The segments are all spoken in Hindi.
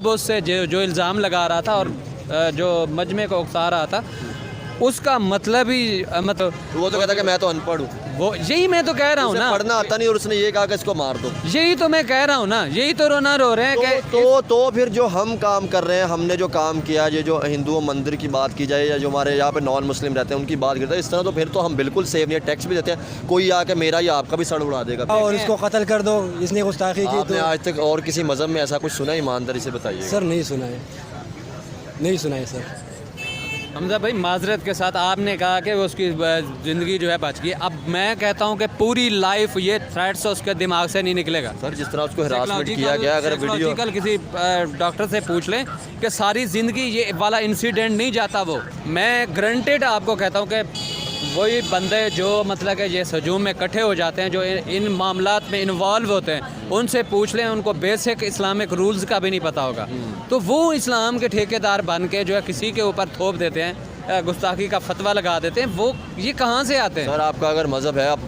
उससे जो इल्ज़ाम लगा रहा था और जो मजमे को उकसा रहा था, उसका मतलब ही मतलब वो तो कहता कि मैं तो अनपढ़ हूँ, वो यही मैं तो कह रहा हूँ ना, पढ़ना आता नहीं और उसने ये कहा कि इसको मार दो। यही तो मैं कह रहा हूँ ना, यही तो रोना रो रहे हैं कि तो फिर जो हम काम कर रहे हैं, हमने जो काम किया, ये जो हिंदुओं मंदिर की बात की जाए या जो हमारे यहाँ पे नॉन मुस्लिम रहते हैं उनकी बात करते हैं, इस तरह तो फिर तो हम बिल्कुल सेफ नहीं है। टैक्स भी देते हैं, कोई आके मेरा या आपका भी सर उड़ा देगा और इसको कत्ल कर दो, इसने गुस्ताखी की। आपने तो आज तक और किसी मज़हब में ऐसा कुछ सुना? ईमानदारी से बताइए सर नहीं सुना है, नहीं सुना है सर। हमजा भाई माजरत के साथ आपने कहा कि उसकी ज़िंदगी जो है बच गई। अब मैं कहता हूँ कि पूरी लाइफ ये थ्रेट्स उसके दिमाग से नहीं निकलेगा सर। जिस तरह उसको हरासमेंट किया गया, अगर वीडियो कल किसी डॉक्टर से पूछ लें कि सारी ज़िंदगी ये वाला इंसिडेंट नहीं जाता वो, मैं ग्रंटेड आपको कहता हूँ कि वही बंदे जो मतलब कि ये सजूम में इकट्ठे हो जाते हैं, जो इन मामलात में इन्वॉल्व होते हैं, उनसे पूछ लें, उनको बेसिक इस्लामिक रूल्स का भी नहीं पता होगा। तो वो इस्लाम के ठेकेदार बन के जो है किसी के ऊपर थोप देते हैं, गुस्ताखी का फतवा लगा देते हैं। वो ये कहाँ से आते हैं? सर आपका अगर मज़हब है, आप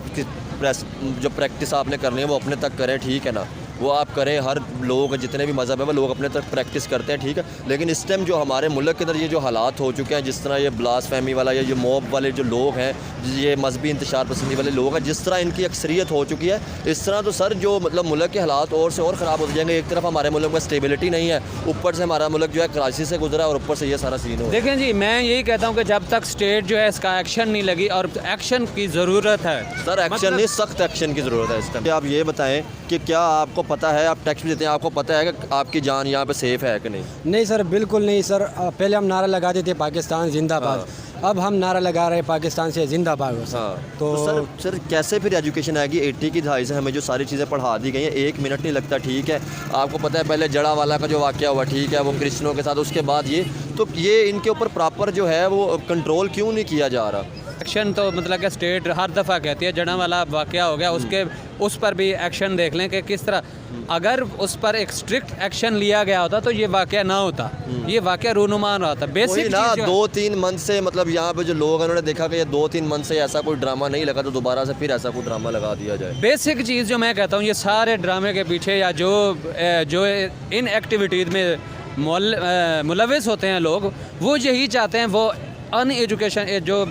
जो प्रैक्टिस आपने करनी है वो अपने तक करें, ठीक है ना, वो आप करें। हर लोग जितने भी मज़हब है वो लोग अपने तक प्रैक्टिस करते हैं, ठीक है। लेकिन इस टाइम जो हमारे मुल्क के अंदर ये जो हालात हो चुके हैं, जिस तरह ये ब्लासफेमी वाला या ये मॉब वाले जो लोग हैं, ये मजहबी इंतशार पसंदी वाले लोग हैं, जिस तरह इनकी अक्सरियत हो चुकी है, इस तरह तो सर जो मतलब मुल्क के हालात और से और ख़राब होते जाएंगे। एक तरफ हमारे मुल्क में स्टेबिलिटी नहीं है, ऊपर से हमारा मुल्क जो है क्राइसिस से गुजरा और ऊपर से ये सारा सीन हो। देखें जी, मैं यही कहता हूँ कि जब तक स्टेट जो है इसका एक्शन नहीं लगी, और एक्शन की ज़रूरत है सर, एक्शन नहीं, सख्त एक्शन की ज़रूरत है इस टाइम। आप ये बताएं कि क्या आपको पता है, आप टैक्स भी देते हैं, आपको पता है कि आपकी जान यहाँ पे सेफ़ है कि नहीं? नहीं सर, बिल्कुल नहीं सर। पहले हम नारा लगाते थे पाकिस्तान जिंदाबाद, अब हम नारा लगा रहे हैं पाकिस्तान से जिंदाबाद। तो सर कैसे फिर एजुकेशन आएगी? 80 की दहाई से हमें जो सारी चीज़ें पढ़ा दी गई हैं, 1 मिनट नहीं लगता, ठीक है। आपको पता है पहले जड़ावाला का जो वाक़या हुआ, ठीक है, वो क्रिश्चनों के साथ, उसके बाद ये इनके ऊपर प्रॉपर जो है वो कंट्रोल क्यों नहीं किया जा रहा? एक्शन तो मतलब कि स्टेट हर दफ़ा कहती है, जड़ा वाला वाक़या हो गया, उस पर भी एक्शन देख लें कि किस तरह, अगर उस पर एक स्ट्रिक्ट एक्शन लिया गया होता तो ये वाक़या ना होता, ये वाक़या रूनुमा ना होता। बेसिक ना 2-3 मंथ से मतलब यहाँ पे जो लोग हैं उन्होंने देखा कि ये 2-3 मंथ से ऐसा कोई ड्रामा नहीं लगा, तो दोबारा से फिर ऐसा कोई ड्रामा लगा दिया जाए। बेसिक चीज़ जो मैं कहता हूँ, ये सारे ड्रामे के पीछे या जो इन एक्टिविटीज़ में मुलविस होते हैं लोग, वो यही चाहते हैं, वो अनएजुकेशन जो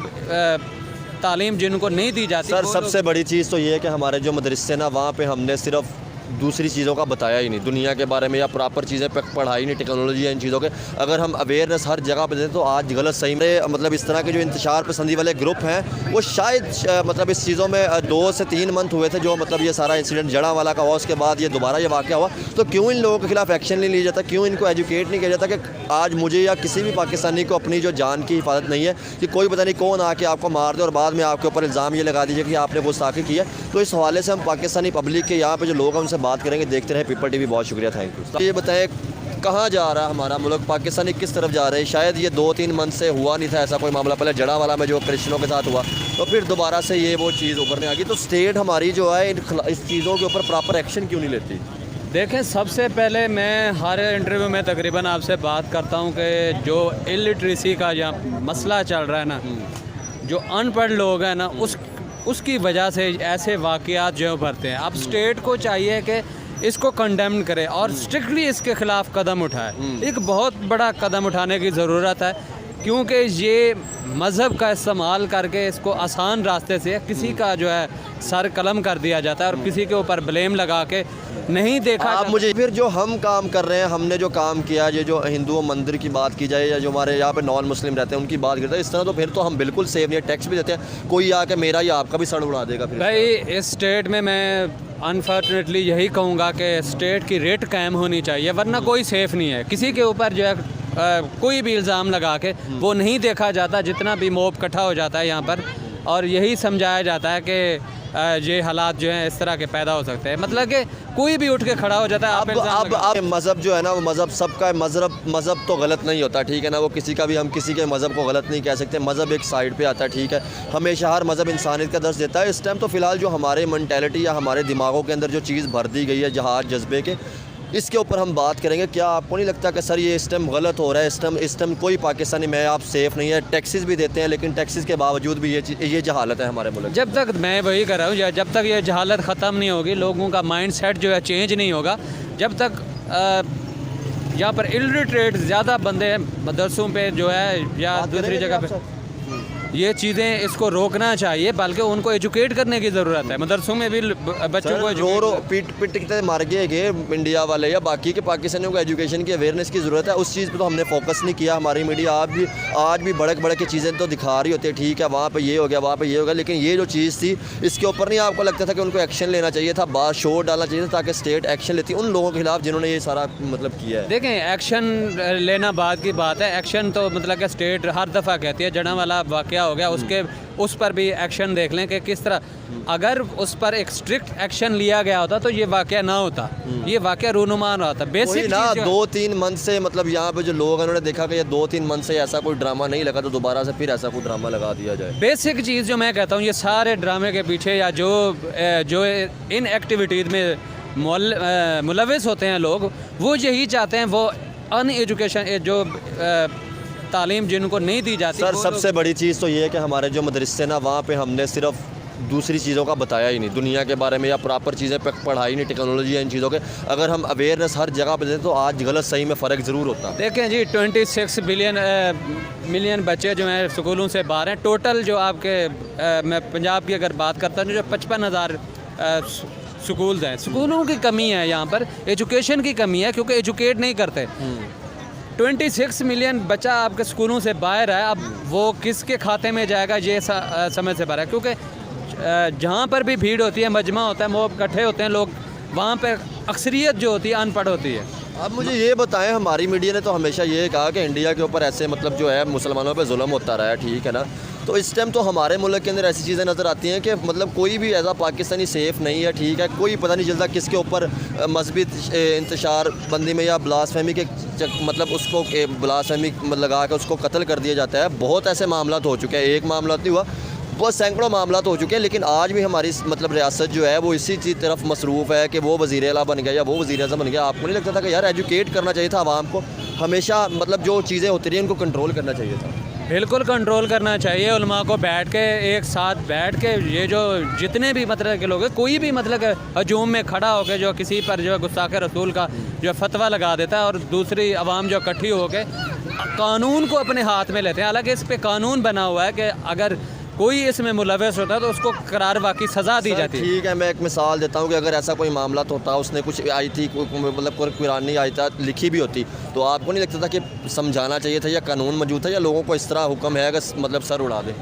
तालीम जिनको नहीं दी जाती। सर सबसे बड़ी चीज़ तो ये है कि हमारे जो मदरसे ना, वहाँ पे हमने सिर्फ दूसरी चीज़ों का बताया ही नहीं, दुनिया के बारे में या प्रॉपर चीज़ें पढ़ाई नहीं, टेक्नोलॉजी या इन चीज़ों के। अगर हम अवेयरनेस हर जगह पे दें तो आज गलत सही में मतलब इस तरह के जो इंतशार पसंदी वाले ग्रुप हैं, वो शायद मतलब इस चीज़ों में 2 से 3 मंथ हुए थे जो मतलब ये सारा इंसिडेंट जड़ा वाला का हुआ, उसके बाद ये दोबारा ये वाक़या हुआ। तो क्यों इन लोगों के खिलाफ एक्शन नहीं लिया जाता? क्यों इनको एजुकेट नहीं किया जाता कि आज मुझे या किसी भी पाकिस्तानी को अपनी जो जान की हिफाजत नहीं है, कि कोई पता नहीं कौन आके आपको मार दे और बाद में आपके ऊपर इल्ज़ाम ये लगा दीजिए कि आपने गुस्ताखी की है। तो इस हवाले से हम पाकिस्तानी पब्लिक के यहाँ पे जो लोग हैं उनसे बात करेंगे, देखते रहे पीपल टीवी। बहुत शुक्रिया, थैंक यू। ये बताएं कहाँ जा रहा है हमारा मुल्क, पाकिस्तानी किस तरफ जा रहे हैं? शायद ये 2-3 मंथ से हुआ नहीं था ऐसा कोई मामला, पहले जड़ा वाला में जो क्रिश्चनों के साथ हुआ, तो फिर दोबारा से ये वो चीज़ उभरने आ गई। तो स्टेट हमारी जो है इस चीज़ों के ऊपर प्रॉपर एक्शन क्यों नहीं लेती? देखें, सबसे पहले मैं हर इंटरव्यू में तकरीबन आपसे बात करता हूँ कि जो इलिटरेसी का यहाँ मसला चल रहा है ना, जो अनपढ़ लोग हैं ना, उसकी वजह से ऐसे वाक़यात जो उभरते हैं। अब स्टेट को चाहिए कि इसको कंडेम करे और स्ट्रिक्टली इसके ख़िलाफ़ कदम उठाए। एक बहुत बड़ा कदम उठाने की ज़रूरत है, क्योंकि ये मज़हब का इस्तेमाल करके इसको आसान रास्ते से किसी का जो है सर कलम कर दिया जाता है और किसी के ऊपर ब्लेम लगा के नहीं देखा। आप मुझे फिर जो हम काम कर रहे हैं, हमने जो काम किया, ये जो हिंदुओं मंदिर की बात की जाए या जो हमारे यहाँ पे नॉन मुस्लिम रहते हैं उनकी बात करते हैं, इस तरह तो फिर तो हम बिल्कुल सेफ नहीं है। टैक्स भी देते हैं, कोई आके मेरा या आपका भी सर उड़ा देगा। फिर भाई इस स्टेट में मैं अनफॉर्चुनेटली यही कहूँगा कि स्टेट की रेट कायम होनी चाहिए, वरना कोई सेफ़ नहीं है। किसी के ऊपर जो है कोई भी इल्ज़ाम लगा के वो नहीं देखा जाता, जितना भी मोब इकट्ठा हो जाता है यहाँ पर, और यही समझाया जाता है कि ये हालात जो हैं इस तरह के पैदा हो सकते हैं। मतलब कि कोई भी उठ के खड़ा हो जाता है। अब मज़हब जो है ना, वो मज़हब सबका मज़हब तो गलत नहीं होता, ठीक है ना। वो किसी का भी, हम किसी के मज़हब को गलत नहीं कह सकते। मज़हब एक साइड पे आता है, ठीक है। हमेशा हर मज़हब इंसानियत का दर्स देता है। इस टाइम तो फ़िलहाल जो हमारे मेंटालिटी या हमारे दिमागों के अंदर जो चीज़ भर दी गई है जहाज जज्बे के, इसके ऊपर हम बात करेंगे। क्या आपको नहीं लगता कि सर ये इस टाइम गलत हो रहा है? इस टाइम कोई पाकिस्तानी मैं आप सेफ़ नहीं है। टैक्सेस भी देते हैं, लेकिन टैक्सेस के बावजूद भी ये जहालत है हमारे मुल्क। जब तक मैं वही कर रहा हूँ, जब तक ये जहालत ख़त्म नहीं होगी, लोगों का माइंड सेट जो है चेंज नहीं होगा, जब तक यहाँ पर इलिटरेट ज़्यादा बंदे हैं मदरसों पे जो है या दूसरी जगह पे, ये चीज़ें इसको रोकना चाहिए, बल्कि उनको एजुकेट करने की ज़रूरत है। मदरसों में भी बच्चों को रो पीट के मार गए इंडिया वाले या बाकी के पाकिस्तानियों को एजुकेशन की अवेयरनेस की ज़रूरत है। उस चीज़ पे तो हमने फोकस नहीं किया। हमारी मीडिया आज भी बड़े के चीज़ें तो दिखा रही होती है, ठीक है वहाँ पे ये हो गया, वहाँ पे ये हो गया, लेकिन ये जो चीज़ थी इसके ऊपर नहीं आपको लगता था कि उनको एक्शन लेना चाहिए था, बात शोर डालना चाहिए था ताकि स्टेट एक्शन लेती उन लोगों के खिलाफ जिन्होंने ये सारा मतलब किया है। देखें, एक्शन लेना बात की बात है। एक्शन तो मतलब कि स्टेट हर दफ़ा कहती है, जड़ा वाला वाक़या हो गया उस पर भी एक्शन देख लें कि किस तरह, अगर उस पर एक स्ट्रिक्ट एक्शन लिया गया होता तो ये वाक़या ना होता, ये वाक़या रूनुमा ना होता। बेसिक ना 2-3 मंथ से मतलब यहाँ पे जो लोग हैं उन्होंने देखा कि ये 2-3 मंथ से ऐसा कोई ड्रामा नहीं लगा तो दोबारा से फिर ऐसा कोई ड्रामा लगा दिया जाए। बेसिक चीज़ जो मैं कहता हूँ, ये सारे ड्रामे के पीछे या जो इन एक्टिविटीज़ में मुलविस होते हैं लोग, वो यही चाहते हैं, वो अनएजुकेशन जो तालीम जिनको नहीं दी जाती। सर सबसे बड़ी चीज़ तो ये है कि हमारे जो मदरसे ना वहाँ पे हमने सिर्फ दूसरी चीज़ों का बताया ही नहीं, दुनिया के बारे में या प्रॉपर चीज़ें पढ़ाई नहीं, टेक्नोलॉजी या इन चीज़ों के अगर हम अवेयरनेस हर जगह पे दें तो आज गलत सही में फ़र्क ज़रूर होता। देखें जी, 26 मिलियन बच्चे जो हैं स्कूलों से बाहर हैं। टोटल जो आपके मैं पंजाब की अगर बात करता हूँ, जो 55,000 स्कूल्स हैं, स्कूलों की कमी है यहाँ पर, एजुकेशन की कमी है, क्योंकि एजुकेट नहीं करते। 26 मिलियन बच्चा आपके स्कूलों से बाहर है, अब वो किसके खाते में जाएगा ये समझ से बाहर है, क्योंकि जहाँ पर भी भीड़ होती है, मजमा होता है, मोब इकट्ठे होते हैं लोग, वहाँ पर अक्सरियत जो होती है अनपढ़ होती है। अब मुझे ये बताएं, हमारी मीडिया ने तो हमेशा ये कहा कि इंडिया के ऊपर ऐसे मतलब जो है मुसलमानों पे जुल्म होता रहा है, ठीक है ना, तो इस टाइम तो हमारे मुल्क के अंदर ऐसी चीज़ें नज़र आती हैं कि मतलब कोई भी ऐसा पाकिस्तानी सेफ़ नहीं है, ठीक है, कोई पता नहीं चलता किसके ऊपर मजहबी इंतशार बंदी में या ब्लासफेमी के मतलब उसको ब्लासफेमी लगा के उसको कत्ल कर दिया जाता है। बहुत ऐसे मामला हो चुके हैं, एक मामला नहीं हुआ, बहुत सैकड़ों मामला हो चुके हैं, लेकिन आज भी हमारी मतलब रियासत जो है वो इसी चीज़ तरफ मसरूफ़ है कि वो वज़ीर आला बन गया या वो वज़ीर आज़म बन गया। आपको नहीं लगता था कि यार एजुकेट करना चाहिए था आवाम को, हमेशा मतलब जो चीज़ें होती रही उनको कंट्रोल करना चाहिए था? बिल्कुल कंट्रोल करना चाहिए। उलमा को बैठ के एक साथ बैठ के ये जो जितने भी मतलब के लोग हैं, कोई भी मतलब हजूम में खड़ा होकर जो किसी पर जो गुस्ताख रसूल का जो फतवा लगा देता है और दूसरी आवाम जो इकट्ठी होकर कानून को अपने हाथ में लेते हैं। हालांकि इस पे कानून बना हुआ है कि अगर कोई इसमें मुलविस होता है तो उसको करार वाकई सज़ा दी जाती है। ठीक है, मैं एक मिसाल देता हूँ कि अगर ऐसा कोई मामला तो होता, उसने कुछ आई थी मतलब कोई कुरानी आयत लिखी भी होती, तो आपको नहीं लगता था कि समझाना चाहिए था या कानून मौजूद था या लोगों को इस तरह हुक्म है कि मतलब सर उड़ा दे?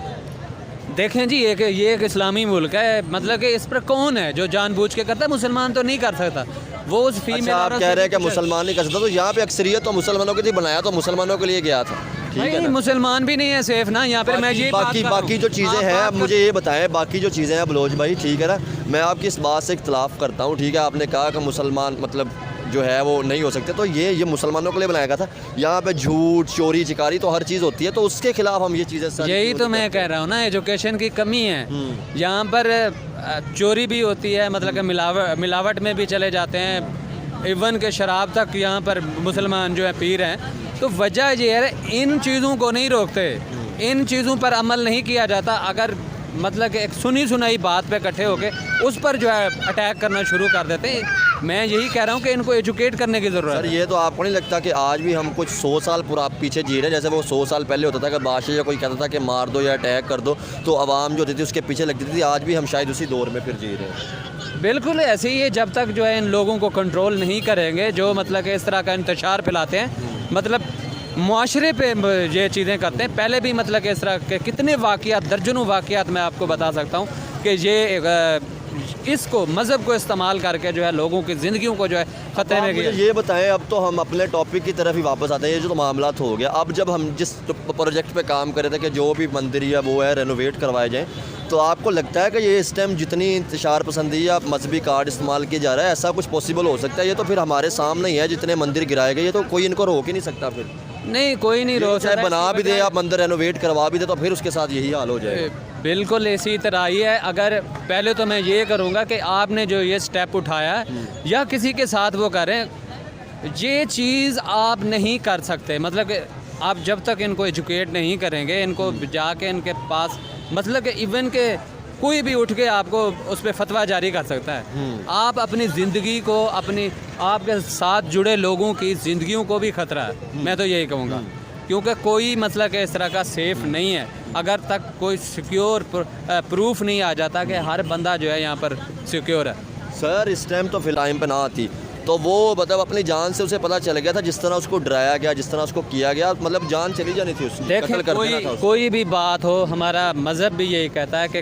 देखें जी, ये एक इस्लामी मुल्क है, मतलब कि इस पर कौन है जो जानबूझ के करता है? मुसलमान तो नहीं कर सकता। वो उस फीमेल आप कह रहे हैं कि मुसलमान नहीं कर सकता, तो यहाँ पे अक्सरियत तो मुसलमानों के लिए बनाया, तो मुसलमानों के लिए गया था, ठीक है ना? मुसलमान भी नहीं है सेफ ना यहाँ पर। मैं ये बाकी जो चीज़ें हैं, अब मुझे ये बताएं, बाकी जो चीज़ें हैं बलोच भाई, ठीक है ना, मैं आपकी इस बात से इख्तलाफ करता हूँ, ठीक है, आपने कहा कि मुसलमान मतलब जो है वो नहीं हो सकते, तो ये मुसलमानों के लिए बनाया गया था। यहाँ पे झूठ, चोरी चिकारी तो हर चीज़ होती है, तो उसके खिलाफ हम ये चीज़ें यही तो मैं कह रहा हूँ ना, एजुकेशन की कमी है। यहाँ पर चोरी भी होती है, मतलब कि मिलावट में भी चले जाते हैं, इवन के शराब तक यहाँ पर मुसलमान जो है पी रहे हैं। तो वजह ये है, इन चीज़ों को नहीं रोकते, इन चीज़ों पर अमल नहीं किया जाता। अगर मतलब कि एक सुनी सुनाई बात पे इकट्ठे होके उस पर जो है अटैक करना शुरू कर देते हैं। मैं यही कह रहा हूँ कि इनको एजुकेट करने की ज़रूरत है। सर ये तो आपको नहीं लगता कि आज भी हम कुछ 100 साल पूरा पीछे जी रहे हैं? जैसे वो 100 साल पहले होता था कि बादशाह या कोई कहता था कि मार दो या अटैक कर दो, तो आवाम जो होती थी उसके पीछे लगती थी। आज भी हम शायद उसी दौर में फिर जी रहे हैं। बिल्कुल ऐसे ही है, जब तक जो है इन लोगों को कंट्रोल नहीं करेंगे, जो मतलब कि इस तरह का इंतशार फैलाते हैं, मतलब मुआशरे पे ये चीज़ें करते हैं। पहले भी मतलब कि इस तरह के कितने वाक़यात, दर्जनों वाक़यात मैं आपको बता सकता हूँ कि ये इसको मज़हब को इस्तेमाल करके जो है लोगों की ज़िंदगियों को जो है ख़तरे में किया। ये बताएं, अब तो हम अपने टॉपिक की तरफ ही वापस आते हैं। ये जो तो मामला हो गया, अब जब हम जिस प्रोजेक्ट पे काम कर रहे थे कि जो भी मंदिर या वो है रेनोवेट करवाए जाएँ, तो आपको लगता है कि ये इस टाइम जितनी इंतशार पसंदी या मजहबी कार्ड इस्तेमाल किया जा रहा है, ऐसा कुछ पॉसिबल हो सकता है? ये तो फिर हमारे सामने ही है, जितने मंदिर गिराए गए, ये तो कोई इनको रोक ही नहीं सकता। फिर नहीं, कोई नहीं रोक सकता। बना भी दे, आप मंदिर रेनोवेट करवा भी दे, तो फिर उसके साथ यही हाल हो जाए। बिल्कुल इसी तरह ही है। अगर पहले तो मैं ये करूँगा कि आपने जो ये स्टेप उठाया या किसी के साथ वो करें, ये चीज़ आप नहीं कर सकते। मतलब कि आप जब तक इनको एजुकेट नहीं करेंगे, इनको जाके इनके पास मतलब कि इवन के कोई भी उठ के आपको उस पर फतवा जारी कर सकता है। आप अपनी ज़िंदगी को, अपनी आपके साथ जुड़े लोगों की ज़िंदगियों को भी ख़तरा है, मैं तो यही कहूँगा, क्योंकि कोई मसला के इस तरह का सेफ़ नहीं है अगर तक कोई सिक्योर प्रूफ नहीं आ जाता कि हर बंदा जो है यहाँ पर सिक्योर है। सर इस टाइम तो फिलहाल पे ना आती तो वो मतलब अपनी जान से उसे पता चल गया था, जिस तरह उसको डराया गया, जिस तरह उसको किया गया, मतलब जान चली जानी थी उसकी। देखें, कत्ल कर देना था उसको। कोई भी बात हो, हमारा मज़हब भी यही कहता है कि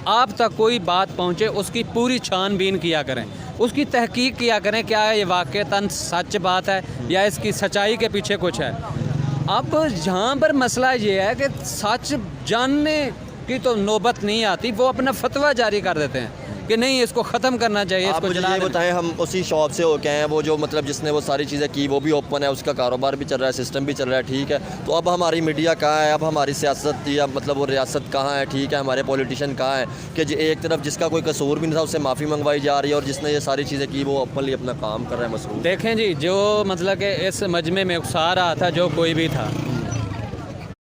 आप तक कोई बात पहुँचे उसकी पूरी छानबीन किया करें, उसकी तहकीक किया करें, क्या ये वाक़तन सच बात है या इसकी सच्चाई के पीछे कुछ है। अब जहाँ पर मसला ये है कि सच जानने की तो नौबत नहीं आती, वो अपना फतवा जारी कर देते हैं कि नहीं इसको ख़त्म करना चाहिए, आप इसको मुझे जला ये देना। बताएं, हम उसी शॉप से होके हैं, वो जो मतलब जिसने वो सारी चीज़ें की वो भी ओपन है, उसका कारोबार भी चल रहा है, सिस्टम भी चल रहा है, ठीक है। तो अब हमारी मीडिया कहाँ है, अब हमारी सियासत या मतलब वो रियासत कहाँ है, ठीक है, हमारे पॉलिटिशियन कहाँ है कि एक तरफ जिसका कोई कसूर भी नहीं था उससे माफ़ी मंगवाई जा रही है और जिसने ये सारी चीज़ें की वो ओपनली अपना काम कर रहा है मसरूफ़। देखें जी, जो मतलब कि इस मजमे में उकसा रहा था जो कोई भी था,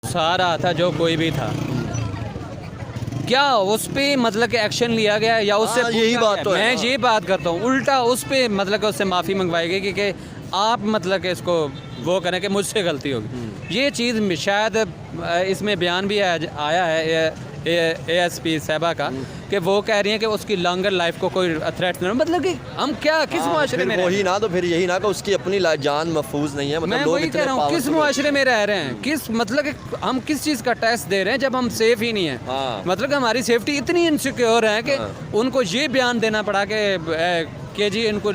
उकसा रहा था जो कोई भी था, क्या उस पे मतलब कि एक्शन लिया गया या उससे हाँ, यही पूछा बात गया? तो है मैं ना। ये बात करता हूँ, उल्टा उस पे मतलब कि उससे माफ़ी मंगवाई गई कि आप मतलब कि इसको वो करें कि मुझसे गलती होगी। ये चीज़ शायद इसमें बयान भी आया है ASP साहबा का कि वो कह रही हैं कि उसकी लॉन्गर लाइफ को कोई थ्रेट नहीं, मतलब कि हम क्या किस मुआशरे में रह रहे वही हैं? ना, तो फिर यही ना कि उसकी अपनी जान महफूज नहीं है, मतलब मैं लोग वही इतने कह रहा हूँ, किस powerful- मुआशरे में रह रहे हैं, किस मतलब कि हम किस चीज़ का टेस्ट दे रहे हैं जब हम सेफ ही नहीं है। हाँ। मतलब कि हमारी सेफ्टी इतनी इनसिक्योर है कि उनको ये बयान देना पड़ा कि जी इनको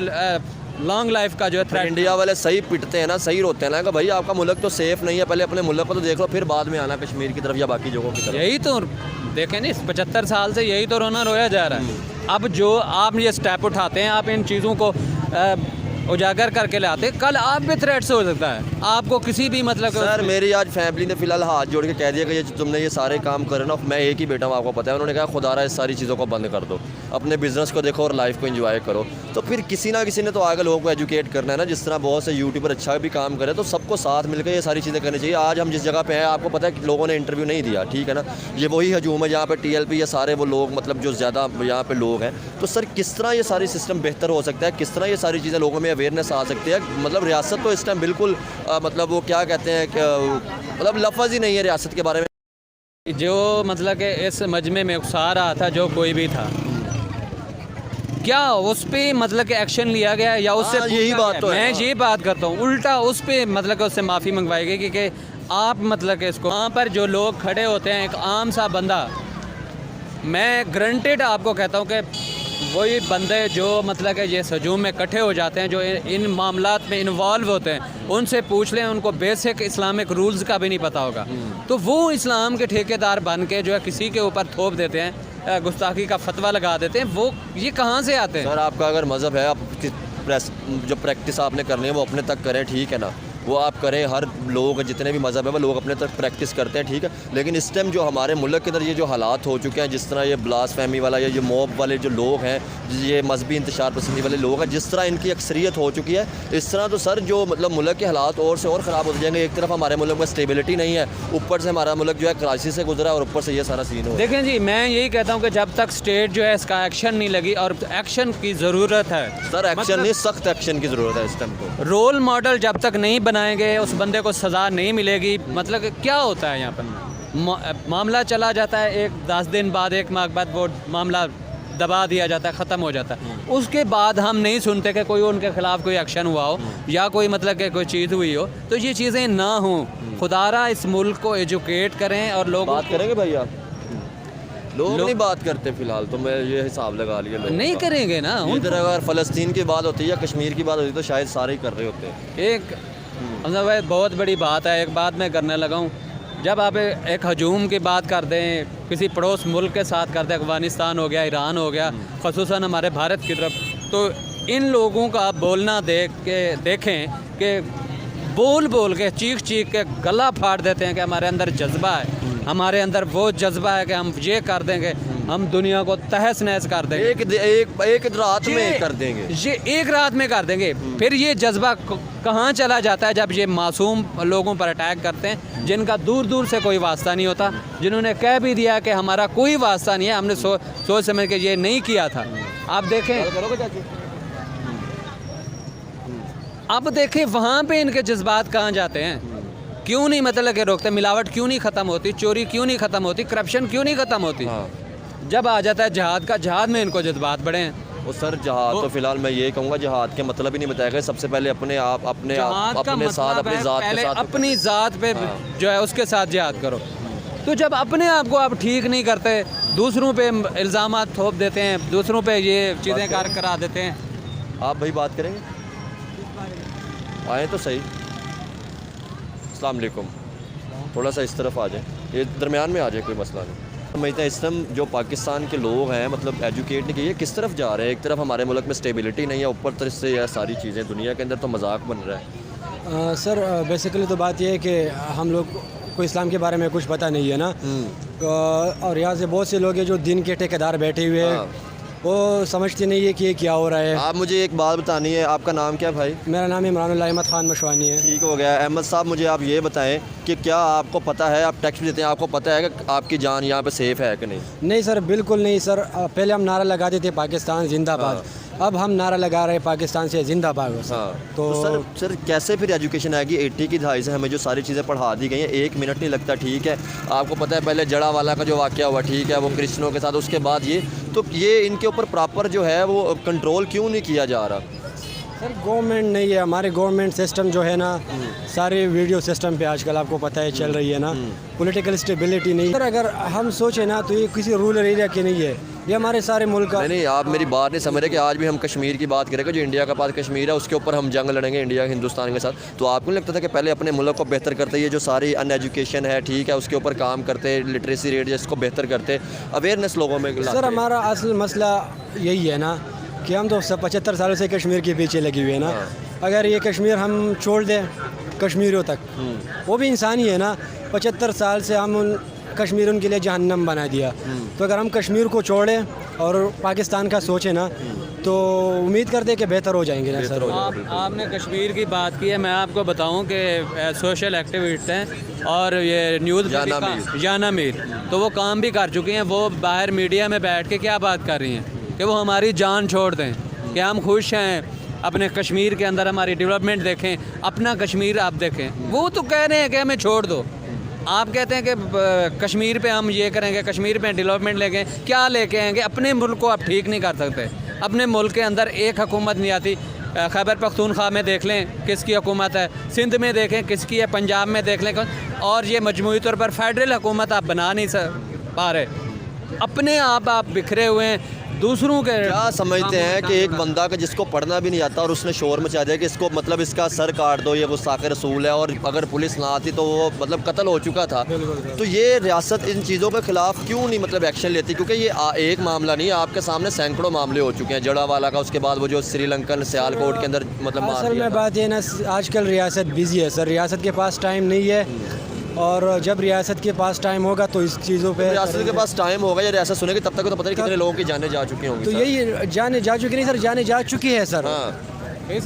लॉन्ग लाइफ का जो है फिर थ्रेट। इंडिया वाले सही पिटते हैं ना, सही रोते हैं ना कि भाई आपका मुल्क तो सेफ नहीं है, पहले अपने मुल्क को तो देख लो, फिर बाद में आना कश्मीर की तरफ या बाकी जगहों की तरफ। यही तो देखें नहीं, 75 साल से यही तो रोना रोया जा रहा है। अब जो आप ये स्टेप उठाते हैं, आप इन चीज़ों को उजागर करके लाते, कल आप भी थ्रेट्स हो सकता है आपको किसी भी मतलब सर मेरी आज फैमिली ने फिलहाल हाथ जोड़ के कह दिया कि ये तुमने ये सारे काम करे ना, मैं एक ही बेटा हूँ आपको पता है, उन्होंने कहा खुदारा इस सारी चीज़ों को बंद कर दो, अपने बिजनेस को देखो और लाइफ को एंजॉय करो। तो फिर किसी ना किसी ने तो आगे लोगों को एजुकेट करना है ना, जिस तरह बहुत से यूट्यूबर अच्छा भी काम करे, तो सबको साथ मिलकर ये सारी चीज़ें करनी चाहिए। आज हम जिस जगह पे हैं आपको पता है कि लोगों ने इंटरव्यू नहीं दिया, ठीक है ना, ये वही हजूम है जहाँ पे TLP या सारे वो लोग मतलब जो ज़्यादा यहाँ पे लोग हैं। तो सर किस तरह ये सारी सिस्टम बेहतर हो सकता है, किस तरह ये सारी चीज़ें लोगों में अवेयरनेस आ सकती है? मतलब रियासत तो इस टाइम बिल्कुल मतलब वो क्या कहते हैं कि मतलब लफ्ज़ ही नहीं है रियासत के बारे में। जो मतलब कि इस मजमे में उकसा रहा था जो कोई भी था, क्या उस पे मतलब कि एक्शन लिया गया या उससे हाँ, यही पूछा बात गया? तो है मैं ना। ये बात करता हूँ, उल्टा उस पे मतलब कि उससे माफ़ी मंगवाई गई कि आप मतलब कि इसको वहाँ पर जो लोग खड़े होते हैं, एक आम सा बंदा, मैं ग्रंटेड आपको कहता हूँ कि वही बंदे जो मतलब कि ये हजूम में इकट्ठे हो जाते हैं, जो इन मामलात में इन्वॉल्व होते हैं, उनसे पूछ लें, उनको बेसिक इस्लामिक रूल्स का भी नहीं पता होगा, तो वो इस्लाम के ठेकेदार बन के जो है किसी के ऊपर थोप देते हैं, गुस्ताखी का फतवा लगा देते हैं। वो ये कहाँ से आते हैं? सर आपका अगर मज़हब है, आप जो प्रैक्टिस आपने करनी है वो अपने तक करें, ठीक है ना, वो आप करें। हर लोग जितने भी मज़हब है वो लोग अपने तक प्रैक्टिस करते हैं, ठीक है। लेकिन इस टाइम जो हमारे मुल्क के अंदर ये जो हालात हो चुके हैं, जिस तरह ये ब्लास्फेमी वाला या ये मॉब वाले जो लोग हैं, ये मजहबी इंतशार पसंदी वाले लोग हैं, जिस तरह इनकी अक्सरियत हो चुकी है, इस तरह तो सर जो मतलब मुल्क के हालात और से और ख़राब होते जाएंगे। एक तरफ हमारे मुल्क में स्टेबिलिटी नहीं है, ऊपर से हमारा मुल्क जो है क्राइसिस से गुजरा है और ऊपर से ये सारा सीन हो। देखें जी, मैं यही कहता हूँ कि जब तक स्टेट जो है इसका एक्शन नहीं लगी, और एक्शन की ज़रूरत है सर एक्शन नहीं, सख्त एक्शन की ज़रूरत है इस टाइम को। रोल मॉडल जब तक नहीं बनाएंगे, उस बंदे को सज़ा नहीं मिलेगी। मतलब कि क्या होता है यहाँ पर, मामला चला जाता है, एक 10 दिन बाद, 1 माह बाद वो मामला दबा दिया जाता है, ख़त्म हो जाता है। उसके बाद हम नहीं सुनते कि कोई उनके ख़िलाफ़ कोई एक्शन हुआ हो या कोई मतलब कि कोई चीज़ हुई हो। तो ये चीज़ें ना हों, खुदारा इस मुल्क को एजुकेट करें और लोग बात करेंगे भाई आप, लोग नहीं बात करते फिलहाल, तो मैं ये हिसाब लगा लिया लोग नहीं करेंगे ना। इधर अगर फ़लस्तीन की बात होती है या कश्मीर की बात होती है तो शायद सारे ही कर रहे होते हैं। एक मतलब भाई बहुत बड़ी बात है, एक बात मैं करने लगा हूँ, जब आप एक हजूम की बात कर दें, किसी पड़ोस मुल्क के साथ करते, अफ़गानिस्तान हो गया, ईरान हो गया, ख़ुसूसन हमारे भारत की तरफ, तो इन लोगों का बोलना देखें कि बोल बोल के, चीख चीख के गला फाड़ देते हैं कि हमारे अंदर जज्बा है, हमारे अंदर वो जज्बा है कि हम ये कर देंगे, हम दुनिया को तहस नहस कर देंगे। एक रात में कर देंगे। ये एक रात में कर देंगे। फिर ये जज्बा कहाँ चला जाता है जब ये मासूम लोगों पर अटैक करते हैं जिनका दूर दूर से कोई वास्ता नहीं होता, जिन्होंने कह भी दिया कि हमारा कोई वास्ता नहीं है, हमने सोच समझ के ये नहीं किया था। आप देखें, अब देखें वहाँ पे इनके जज्बात कहाँ जाते हैं। क्यों नहीं मतलब कि रोकते, मिलावट क्यों नहीं ख़त्म होती, चोरी क्यों नहीं ख़त्म होती, करप्शन क्यों नहीं ख़त्म होती। जब आ जाता है जहाद का, जहाद में इनको जज्बात बढ़े हैं। वो सर जहाद तो फिलहाल मैं ये कहूँगा जहाद के मतलब ही नहीं बताया गया। सबसे पहले अपने साथ अपनी ज़ात अपनी ज़ात पे जो है उसके साथ जिहाद करो। तो जब अपने आप को आप ठीक नहीं करते, दूसरों पे इल्ज़ामात थोप देते हैं, दूसरों पे ये चीज़ें करा देते हैं। आप भाई बात करेंगे, आए तो सही। अस्सलाम वालेकुम, थोड़ा सा इस तरफ आ जाए, ये दरमियान में आ जाए, कोई मसला नहीं। समझते हैं इस टाइम जो पाकिस्तान के लोग हैं मतलब एजुकेट नहीं किए, किस तरफ जा रहे हैं। एक तरफ हमारे मुल्क में स्टेबिलिटी नहीं है, ऊपर तरफ से यह सारी चीज़ें दुनिया के अंदर तो मजाक बन रहा है। सर बेसिकली तो बात यह है कि हम लोग को इस्लाम के बारे में कुछ पता नहीं है ना, और यहाँ से बहुत से लोग हैं जो दिन के ठेकेदार बैठे हुए हैं, वो समझते नहीं है कि ये क्या हो रहा है। आप मुझे एक बात बतानी है, आपका नाम क्या है भाई? मेरा नाम इमरान अहमद खान मशवानी है। ठीक हो गया। अहमद साहब मुझे आप ये बताएं कि क्या आपको पता है, आप टैक्स भी देते हैं, आपको पता है कि आपकी जान यहाँ पे सेफ़ है कि नहीं? नहीं सर, बिल्कुल नहीं सर। पहले हम नारा लगाते थे पाकिस्तान जिंदाबाद, अब हम नारा लगा रहे हैं पाकिस्तान से जिंदाबाद। तो सर कैसे फिर एजुकेशन आएगी? 80 की दहाई से हमें जो सारी चीज़ें पढ़ा दी गई हैं, 1 मिनट नहीं लगता। ठीक है, आपको पता है पहले जड़ा वाला का जो वाक़या हुआ, ठीक है, वो क्रिश्चियनों के साथ, उसके बाद ये इनके ऊपर प्रॉपर जो है वो कंट्रोल क्यों नहीं किया जा रहा? सर गवर्नमेंट नहीं है, हमारे गवर्नमेंट सिस्टम जो है ना सारे वीडियो सिस्टम पे आजकल आपको पता है चल रही है ना, पॉलिटिकल स्टेबिलिटी नहीं। सर अगर हम सोचें ना तो ये किसी रूरल एरिया की नहीं है, ये हमारे सारे मुल्क का। नहीं, आप मेरी बात नहीं समझ रहे कि आज भी हम कश्मीर की बात करेंगे, जो इंडिया का पास कश्मीर है उसके ऊपर हम जंग लड़ेंगे इंडिया हिंदुस्तान के साथ। तो आपको नहीं लगता था कि पहले अपने मुल्क को बेहतर करते, ये जो सारी अनएजुकेशन है, ठीक है, उसके ऊपर काम करते, लिटरेसी रेट जिसको बेहतर करते, अवेयरनेस लोगों में लाते? सर हमारा असल मसला यही है ना कि हम तो 75 सालों से कश्मीर के पीछे लगी हुई है ना। अगर ये कश्मीर हम छोड़ दें कश्मीरियों तक, वो भी इंसान ही है ना। 75 साल से हम कश्मीर उनके लिए जहन्नम बना दिया, तो अगर हम कश्मीर को छोड़ें और पाकिस्तान का सोचें ना तो उम्मीद करते कि बेहतर हो जाएंगे ना सर। आपने कश्मीर की बात की है, मैं आपको बताऊं कि सोशल एक्टिविस्ट हैं और ये न्यूज़ जाना मीर, तो वो काम भी कर चुकी हैं। वो बाहर मीडिया में बैठ के क्या बात कर रही हैं कि वो हमारी जान छोड़ दें, कि हम खुश हैं अपने कश्मीर के अंदर, हमारी डेवलपमेंट देखें, अपना कश्मीर आप देखें। वो तो कह रहे हैं कि हमें छोड़ दो। आप कहते हैं कि कश्मीर पे हम ये करेंगे, कश्मीर पे डेवलपमेंट लेके, क्या लेके आएंगे? अपने मुल्क को आप ठीक नहीं कर सकते। अपने मुल्क के अंदर एक हुकूमत नहीं आती। खैबर पख्तूनख्वा में देख लें किसकी हुकूमत है, सिंध में देखें किसकी है, पंजाब में देख लें, और ये मजमूई तौर पर फेडरल हुकूमत आप बना नहीं पा रहे। अपने आप बिखरे हुए हैं, दूसरों के क्या समझते हैं कि एक बंदा का जिसको पढ़ना भी नहीं आता और उसने शोर मचा दिया कि इसको मतलब इसका सर काट दो, ये गुस्ताखे रसूल है, और अगर पुलिस ना आती तो वो मतलब कत्ल हो चुका था। तो ये रियासत इन चीज़ों के खिलाफ क्यों नहीं मतलब एक्शन लेती? क्योंकि ये एक मामला नहीं है, आपके सामने सैकड़ों मामले हो चुके हैं। जड़ा वाला का, उसके बाद वो जो श्रीलंकन सियालकोट के अंदर मतलब असल में बात ये ना, आजकल रियासत बिजी है सर, रियासत के पास टाइम नहीं है, और जब रियासत के पास टाइम होगा तो इस चीज़ों पे रियासत के पास टाइम होगा या रियासत सुनेगी तब तक तो पता नहीं कितने लोगों की जानें जा चुकी होंगी। तो यही जाने जा चुकी नहीं सर, जाने जा चुकी है सर,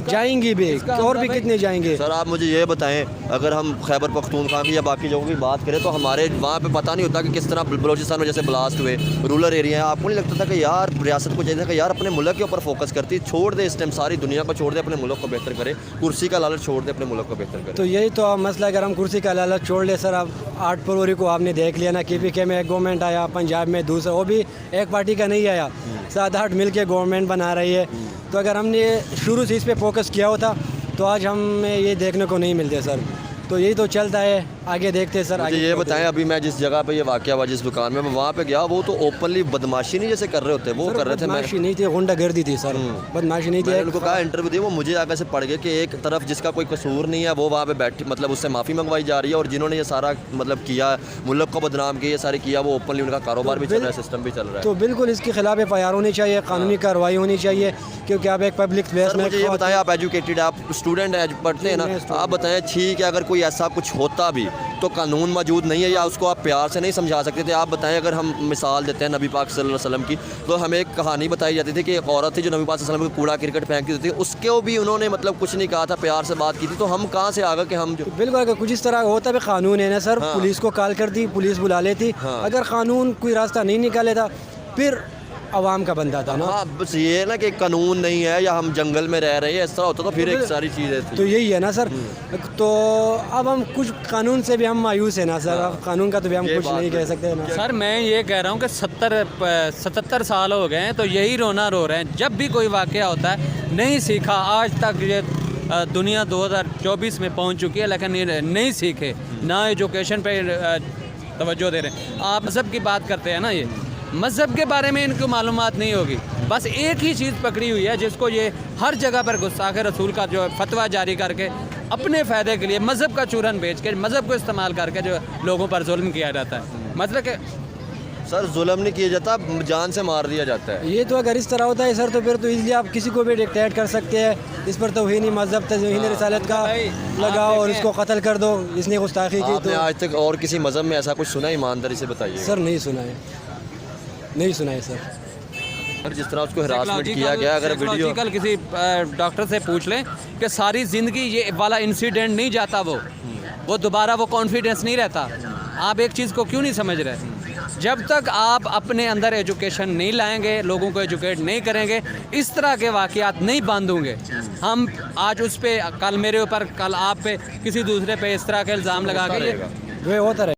जाएंगी भी, और भी कितने जाएंगे? सर आप मुझे ये बताएं, अगर हम खैबर पख्तूनख्वा की या बाकी जगहों की बात करें तो हमारे वहाँ पे पता नहीं होता कि किस तरह बलोचिस्तान में जैसे ब्लास्ट हुए, रूरल एरिया है। आपको नहीं लगता था कि यार रियासत को चाहिए था कि यार अपने मुल्क के ऊपर फोकस करती, छोड़ दे इस टाइम सारी दुनिया को, छोड़ दे, अपने मुल्क को बेहतर करे, कुर्सी का लालच छोड़ दे, अपने मुल्क को बेहतर करे? तो यही तो मसला, अगर हम कुर्सी का लालच छोड़ ले सर। अब 8 फरवरी को आपने देख लिया ना, KPK में एक गवर्नमेंट आया, पंजाब में दूसरा, वो भी एक पार्टी का नहीं आया, 7-8 मिल के गवर्नमेंट बना रही है। तो अगर हमने शुरू से इस पे फोकस किया होता तो आज हमें ये देखने को नहीं मिलते सर। तो यही तो चलता है, आगे देखते हैं सर। मुझे ये बताएं, अभी मैं जिस जगह पे ये वाक़या हुआ, जिस दुकान में मैं वहाँ पे गया, वो तो ओपनली बदमाशी नहीं जैसे कर रहे होते, वो कर रहे थे। बदमाशी नहीं थी, गुंडागर्दी थी सर, बदमाशी नहीं थी। मैंने उनको कहा इंटरव्यू दी, वो मुझे आगे से पढ़ गए कि एक तरफ जिसका कोई कसूर नहीं है वो वहाँ पे बैठी, मतलब उससे माफ़ी मंगवाई जा रही है, और जिन्होंने ये सारा मतलब किया, मुल्क को बदनाम किया, ये सारी किया, वो ओपनली उनका कारोबार भी चल रहा है, सिस्टम भी चल रहा है। तो बिल्कुल इसके खिलाफ FIR होनी चाहिए, कानूनी कार्रवाई होनी चाहिए, क्योंकि आप एक पब्लिक प्लेस में। मुझे ये बताएं, आप एजुकेटेड, आप स्टूडेंट हैं, पढ़ते हैं ना, आप बताएं ठीक है, अगर कोई कोई ऐसा कुछ होता भी तो कानून मौजूद नहीं है या उसको आप प्यार से नहीं समझा सकते थे। आप बताएं, अगर हम मिसाल देते हैं नबी पाक सल्लल्लाहु अलैहि वसल्लम की, तो हमें एक कहानी बताई जाती थी कि एक औरत थी जो नबी पाक सल्लल्लाहु अलैहि वसल्लम को कूड़ा क्रिकेट फेंकती थी, उसको भी उन्होंने मतलब कुछ नहीं कहा था, प्यार से बात की थी। तो हम कहाँ से आ गए कि हम जो बिल्कुल अगर कुछ इस तरह होता भी कानून है ना सर, हाँ। पुलिस को कॉल कर दी, पुलिस बुला लेती। हाँ। अगर कानून कोई रास्ता नहीं निकाले था फिर आवाम का बंदा था ना। हाँ, बस ये है ना कि कानून नहीं है या हम जंगल में रह रहे हैं, इस तरह होता तो फिर एक सारी चीज़ें थी। तो यही है ना सर। तो अब हम कुछ कानून से भी हम मायूस है ना सर। अब कानून का तो भी हम ये कुछ बात नहीं है। कह सकते ना। सर मैं ये कह रहा हूँ कि 77 साल हो गए हैं तो यही रोना रो रहे हैं। जब भी कोई वाक़या होता है नहीं सीखा, आज तक ये दुनिया 2024 में पहुँच चुकी है लेकिन ये नहीं सीखे, ना एजुकेशन पे तवज्जो दे रहे हैं। आप मज़हब की बात करते हैं ना, ये मज़हब के बारे में इनको मालूमात नहीं होगी। बस एक ही चीज़ पकड़ी हुई है जिसको ये हर जगह पर गुस्ताखे रसूल का जो फतवा जारी करके अपने फ़ायदे के लिए मज़हब का चूरन बेच के, मज़हब को इस्तेमाल करके जो लोगों पर जुल्म किया जाता है। मतलब कि सर जुल्म नहीं किया जाता, जान से मार दिया जाता है। ये तो अगर इस तरह होता है सर तो फिर तो इसलिए आप किसी को भी डिक्टेट कर सकते हैं। इस पर तो ही नहीं मज़हब तौहीन रिसालत का भाई, लगाओ आप और देखें। इसको कत्ल कर दो, इसने गुस्ताखी की। आपने तो आज तक और किसी मज़हब में ऐसा कुछ सुना, ईमानदारी से बताइए। सर नहीं सुना है, नहीं सुना है सर। सर जिस तरह उसको हरासमेंट किया गया, अगर वीडियो कल किसी डॉक्टर से पूछ लें कि सारी ज़िंदगी ये वाला इंसिडेंट नहीं जाता, वो दोबारा वो कॉन्फिडेंस नहीं रहता। आप एक चीज़ को क्यों नहीं समझ रहे? जब तक आप अपने अंदर एजुकेशन नहीं लाएंगे, लोगों को एजुकेट नहीं करेंगे, इस तरह के वाक़यात नहीं बंद होंगे। हम आज उस पे, कल मेरे ऊपर, कल आप पे, किसी दूसरे पे इस तरह के इल्ज़ाम लगा के वो होता रहे।